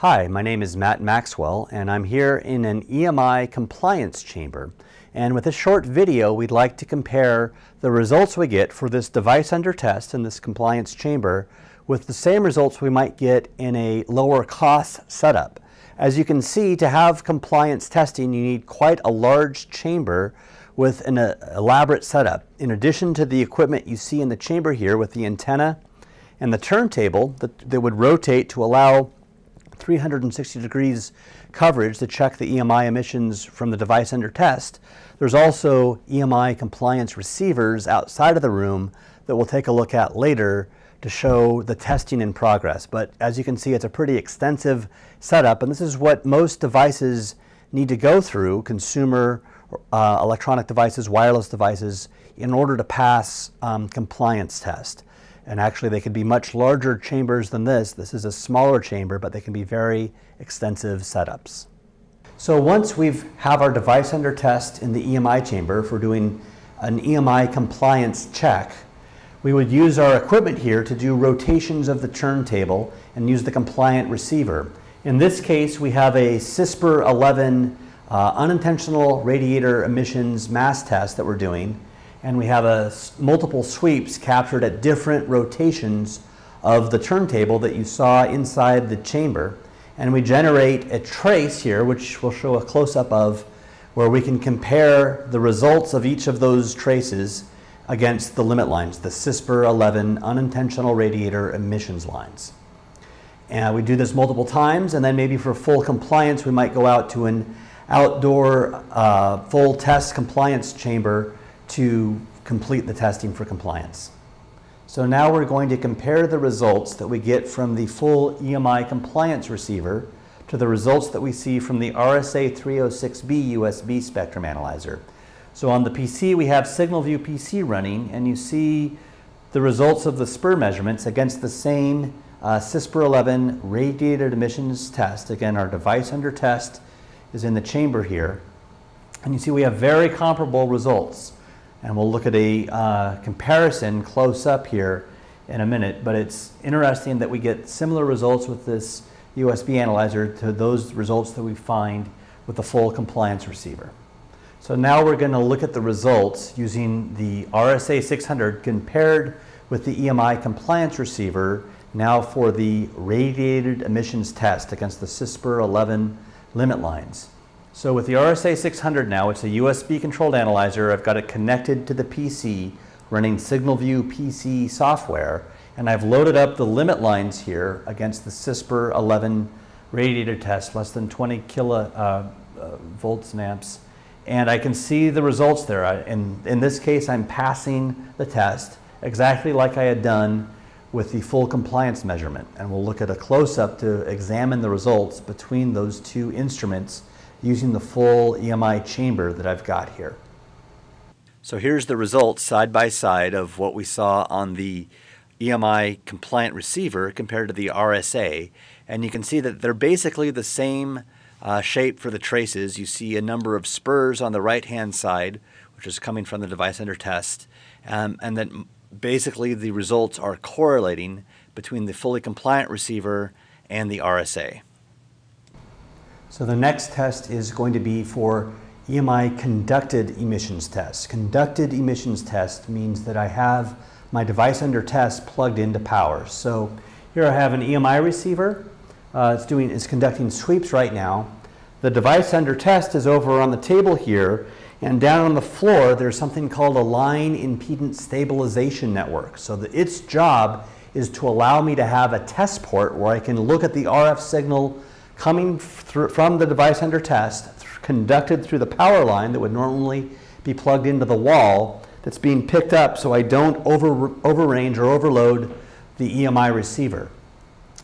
Hi, my name is Matt Maxwell, and I'm here in an EMI compliance chamber. And with this short video, we'd like to compare the results we get for this device under test in this compliance chamber with the same results we might get in a lower cost setup. As you can see, to have compliance testing, you need quite a large chamber with an elaborate setup. In addition to the equipment you see in the chamber here with the antenna and the turntable that would rotate to allow 360 degrees coverage to check the EMI emissions from the device under test, there's also EMI compliance receivers outside of the room that we'll take a look at later to show the testing in progress. But as you can see, it's a pretty extensive setup, and this is what most devices need to go through, consumer electronic devices, wireless devices, in order to pass compliance test. And actually they could be much larger chambers than this. This is a smaller chamber, but they can be very extensive setups. So once we have our device under test in the EMI chamber, if we're doing an EMI compliance check, we would use our equipment here to do rotations of the turntable and use the compliant receiver. In this case, we have a CISPR 11 unintentional radiator emissions mass test that we're doing. And we have multiple sweeps captured at different rotations of the turntable that you saw inside the chamber. And we generate a trace here, which we'll show a close-up of, where we can compare the results of each of those traces against the limit lines, the CISPR 11 unintentional radiator emissions lines. And we do this multiple times, and then maybe for full compliance, we might go out to an outdoor full test compliance chamber to complete the testing for compliance. So now we're going to compare the results that we get from the full EMI compliance receiver to the results that we see from the RSA 306B USB spectrum analyzer. So on the PC, we have SignalView PC running, and you see the results of the SPIR measurements against the same CISPR 11 radiated emissions test. Again, our device under test is in the chamber here. And you see we have very comparable results. And we'll look at a comparison close up here in a minute, but it's interesting that we get similar results with this USB analyzer to those results that we find with the full compliance receiver. So now we're going to look at the results using the RSA 600 compared with the EMI compliance receiver now for the radiated emissions test against the CISPR 11 limit lines. So with the RSA 600 now, it's a USB controlled analyzer. I've got it connected to the PC running SignalView PC software, and I've loaded up the limit lines here against the CISPR 11 radiator test, less than 20 volts and amps. And I can see the results there. In this case, I'm passing the test exactly like I had done with the full compliance measurement. And we'll look at a close-up to examine the results between those two instruments using the full EMI chamber that I've got here. So here's the results side by side of what we saw on the EMI compliant receiver compared to the RSA, and you can see that they're basically the same shape for the traces. You see a number of spurs on the right hand side, which is coming from the device under test, and then basically the results are correlating between the fully compliant receiver and the RSA. So the next test is going to be for EMI conducted emissions test. Conducted emissions test means that I have my device under test plugged into power. So here I have an EMI receiver. It's conducting sweeps right now. The device under test is over on the table here, and down on the floor there's something called a line impedance stabilization network. So its job is to allow me to have a test port where I can look at the RF signal coming from the device under test, conducted through the power line that would normally be plugged into the wall, that's being picked up so I don't overrange or overload the EMI receiver.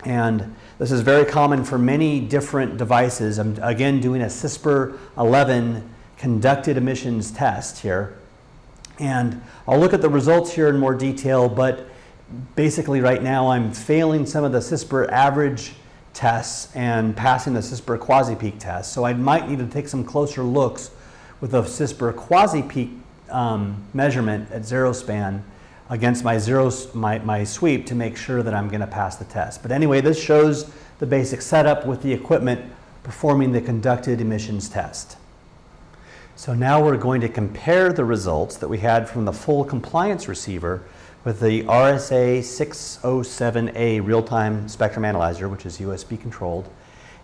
And this is very common for many different devices. I'm again doing a CISPR 11 conducted emissions test here. And I'll look at the results here in more detail, but basically right now I'm failing some of the CISPR average tests and passing the CISPR quasi-peak test. So I might need to take some closer looks with a CISPR quasi-peak measurement at zero span against my sweep to make sure that I'm going to pass the test. But anyway, this shows the basic setup with the equipment performing the conducted emissions test. So now we're going to compare the results that we had from the full compliance receiver with the RSA 607A real-time spectrum analyzer, which is USB controlled.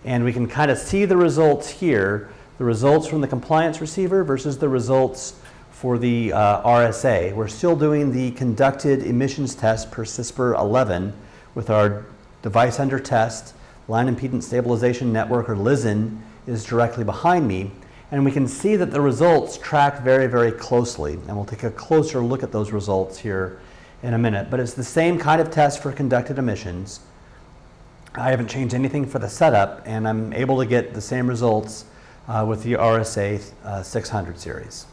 And we can kind of see the results here, the results from the compliance receiver versus the results for the RSA. We're still doing the conducted emissions test per CISPR 11 with our device under test. Line impedance stabilization network, or LISN, is directly behind me. And we can see that the results track very, very closely. And we'll take a closer look at those results here in a minute. But it's the same kind of test for conducted emissions. I haven't changed anything for the setup, and I'm able to get the same results with the RSA 600 series.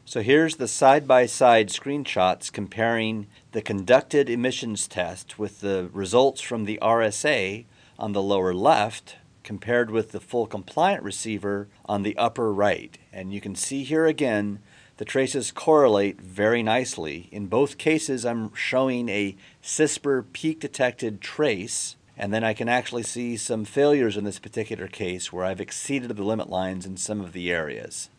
So here's the side-by-side screenshots comparing the conducted emissions test with the results from the RSA on the lower left compared with the full compliant receiver on the upper right. And you can see here again the traces correlate very nicely. In both cases I'm showing a CISPR peak detected trace, and then I can actually see some failures in this particular case where I've exceeded the limit lines in some of the areas.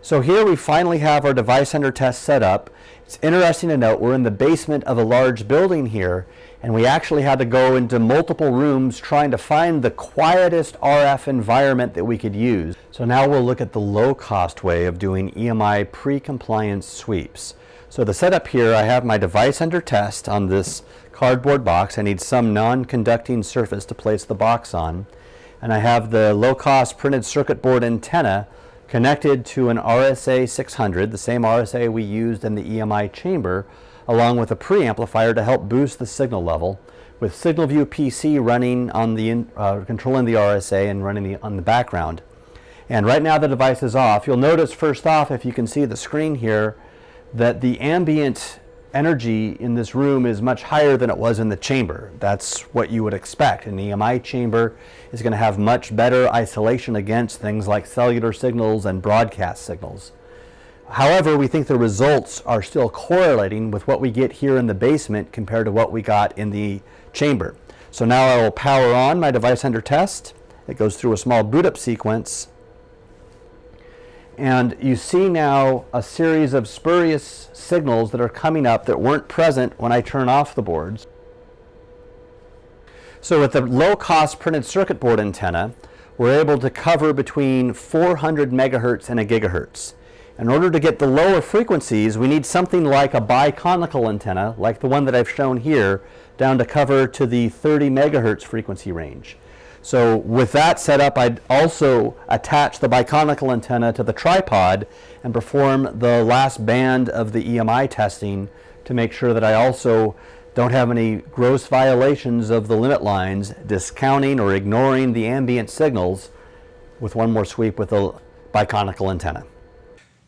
So here we finally have our device under test set up. It's interesting to note we're in the basement of a large building here, and we actually had to go into multiple rooms trying to find the quietest RF environment that we could use. So now we'll look at the low-cost way of doing EMI pre-compliance sweeps. So the setup here, I have my device under test on this cardboard box. I need some non-conducting surface to place the box on. And I have the low-cost printed circuit board antenna connected to an RSA 600, the same RSA we used in the EMI chamber, along with a preamplifier to help boost the signal level, with SignalView PC running on the controlling the RSA and running on the background. And right now the device is off. You'll notice first off, if you can see the screen here, that the ambient energy in this room is much higher than it was in the chamber. That's what you would expect. An EMI chamber is going to have much better isolation against things like cellular signals and broadcast signals. However, we think the results are still correlating with what we get here in the basement compared to what we got in the chamber. So now I will power on my device under test. It goes through a small boot up sequence. And you see now a series of spurious signals that are coming up that weren't present when I turn off the boards. So with the low-cost printed circuit board antenna, we're able to cover between 400 megahertz and a gigahertz. In order to get the lower frequencies, we need something like a biconical antenna, like the one that I've shown here, down to cover to the 30 megahertz frequency range. So with that setup, I'd also attach the biconical antenna to the tripod and perform the last band of the EMI testing to make sure that I also don't have any gross violations of the limit lines, discounting or ignoring the ambient signals with one more sweep with the biconical antenna.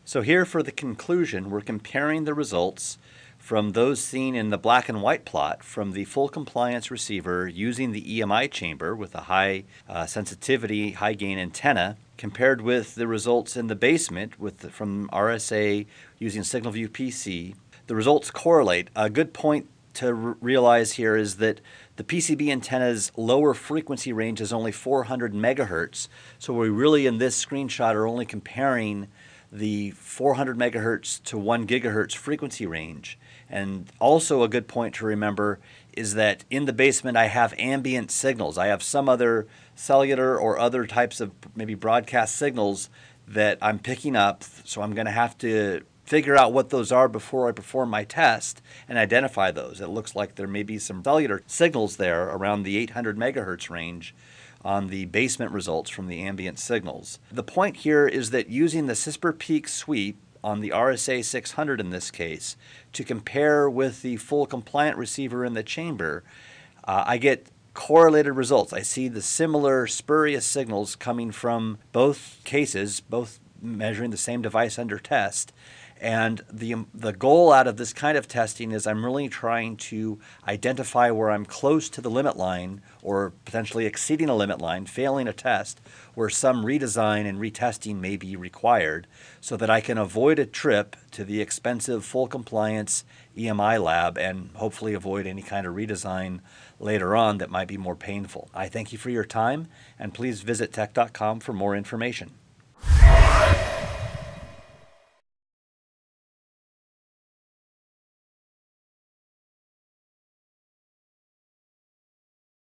So here for the conclusion, we're comparing the results from those seen in the black and white plot from the full compliance receiver using the EMI chamber with a high sensitivity, high gain antenna, compared with the results in the basement from RSA using SignalView PC. The results correlate. A good point to realize here is that the PCB antenna's lower frequency range is only 400 megahertz. So we really in this screenshot are only comparing the 400 megahertz to 1 gigahertz frequency range. And also a good point to remember is that in the basement I have ambient signals. I have some other cellular or other types of maybe broadcast signals that I'm picking up, so I'm going to have to figure out what those are before I perform my test and identify those. It looks like there may be some cellular signals there around the 800 megahertz range on the basement results from the ambient signals. The point here is that using the CISPR peak sweep on the RSA 600 in this case to compare with the full compliant receiver in the chamber, I get correlated results. I see the similar spurious signals coming from both cases, both measuring the same device under test. And the goal out of this kind of testing is I'm really trying to identify where I'm close to the limit line or potentially exceeding a limit line, failing a test, where some redesign and retesting may be required so that I can avoid a trip to the expensive full compliance EMI lab and hopefully avoid any kind of redesign later on that might be more painful. I thank you for your time, and please visit tech.com for more information.